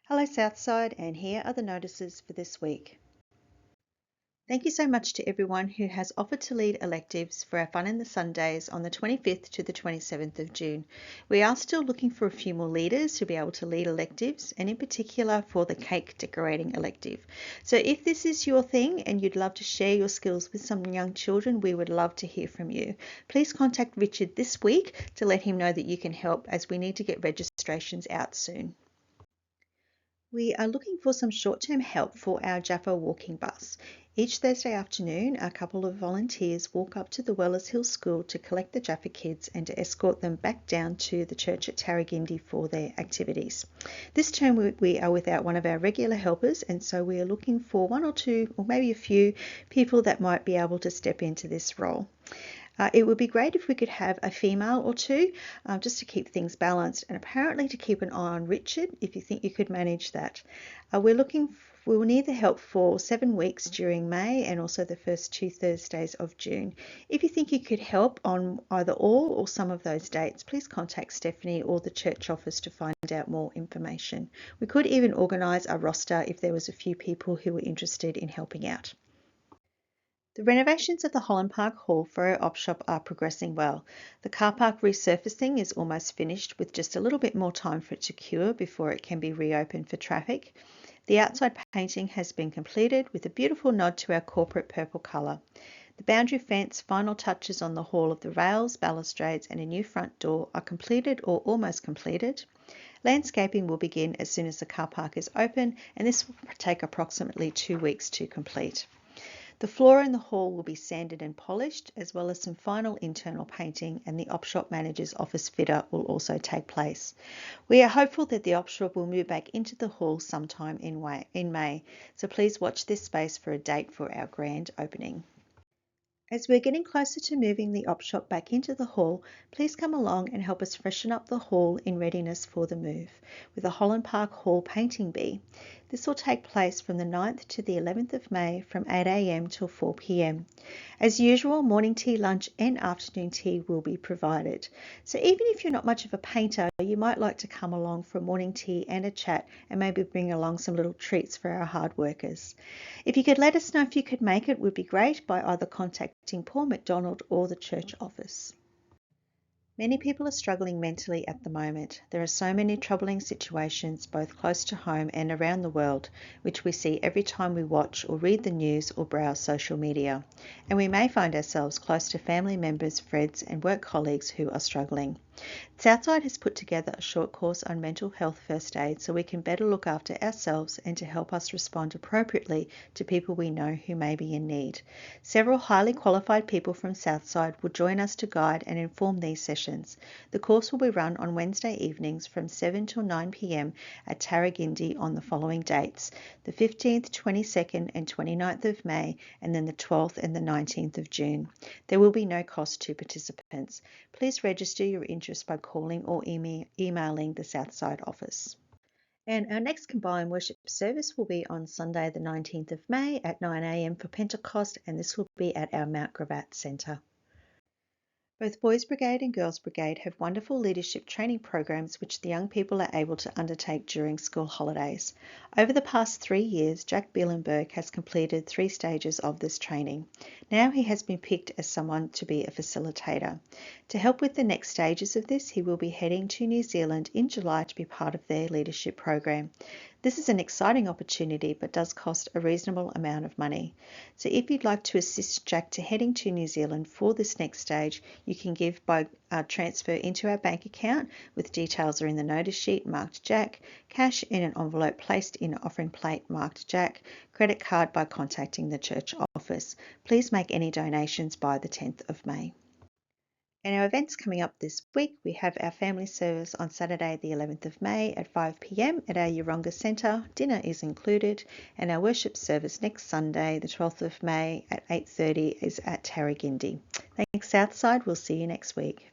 Hello Southside, and here are the notices for this week. Thank you so much to everyone who has offered to lead electives for our Fun in the Sundays on the 25th to the 27th of June. We are still looking for a few more leaders to be able to lead electives, and in particular for the cake decorating elective. So if this is your thing and you'd love to share your skills with some young children, we would love to hear from you. Please contact Richard this week to let him know that you can help, as we need to get registrations out soon. We are looking for some short-term help for our Jaffa walking bus. Each Thursday afternoon, a couple of volunteers walk up to the Wellers Hill School to collect the Jaffa kids and to escort them back down to the church at Tarragindi for their activities. This term we are without one of our regular helpers, and so we are looking for one or two or maybe a few people that might be able to step into this role. It would be great if we could have a female or two, just to keep things balanced, and apparently to keep an eye on Richard if you think you could manage that. We will need the help for 7 weeks during May and also the first 2 Thursdays of June. If you think you could help on either all or some of those dates, please contact Stephanie or the church office to find out more information. We could even organise a roster if there was a few people who were interested in helping out. The renovations of the Holland Park Hall for our op shop are progressing well. The car park resurfacing is almost finished, with just a little bit more time for it to cure before it can be reopened for traffic. The outside painting has been completed with a beautiful nod to our corporate purple colour. The boundary fence, final touches on the hall of the rails, balustrades and a new front door are completed or almost completed. Landscaping will begin as soon as the car park is open, and this will take approximately 2 weeks to complete. The floor in the hall will be sanded and polished, as well as some final internal painting, and the op shop manager's office fitter will also take place. We are hopeful that the op shop will move back into the hall sometime in May, so please watch this space for a date for our grand opening. As we're getting closer to moving the op shop back into the hall, please come along and help us freshen up the hall in readiness for the move with a Holland Park Hall painting bee. This will take place from the 9th to the 11th of May from 8 a.m. till 4 p.m. As usual, morning tea, lunch and afternoon tea will be provided. So even if you're not much of a painter, you might like to come along for morning tea and a chat, and maybe bring along some little treats for our hard workers. If you could let us know if you could make it, would be great by either contacting Paul McDonald or the church office. Many people are struggling mentally at the moment. There are so many troubling situations both close to home and around the world, which we see every time we watch or read the news or browse social media. And we may find ourselves close to family members, friends and work colleagues who are struggling. Southside has put together a short course on mental health first aid so we can better look after ourselves and to help us respond appropriately to people we know who may be in need. Several highly qualified people from Southside will join us to guide and inform these sessions. The course will be run on Wednesday evenings from 7 till 9 p.m. at Tarragindi on the following dates: the 15th, 22nd and 29th of May, and then the 12th and the 19th of June. There will be no cost to participants. Please register your interest by calling or emailing the Southside office. And our next combined worship service will be on Sunday the 19th of May at 9 a.m. for Pentecost, and this will be at our Mount Gravatt Centre. Both Boys Brigade and Girls Brigade have wonderful leadership training programs which the young people are able to undertake during school holidays. Over the past 3 years, Jack Bielenberg has completed 3 stages of this training. Now he has been picked as someone to be a facilitator. To help with the next stages of this, he will be heading to New Zealand in July to be part of their leadership program. This is an exciting opportunity but does cost a reasonable amount of money. So if you'd like to assist Jack to heading to New Zealand for this next stage, you can give by transfer into our bank account, with details are in the notice sheet marked Jack, cash in an envelope placed in an offering plate marked Jack, credit card by contacting the church office. Please make any donations by the 10th of May. And our events coming up this week, we have our family service on Saturday the 11th of May at 5 p.m. at our Yeronga Centre. Dinner is included, and our worship service next Sunday the 12th of May at 8:30 is at Tarragindi. Thanks Southside, we'll see you next week.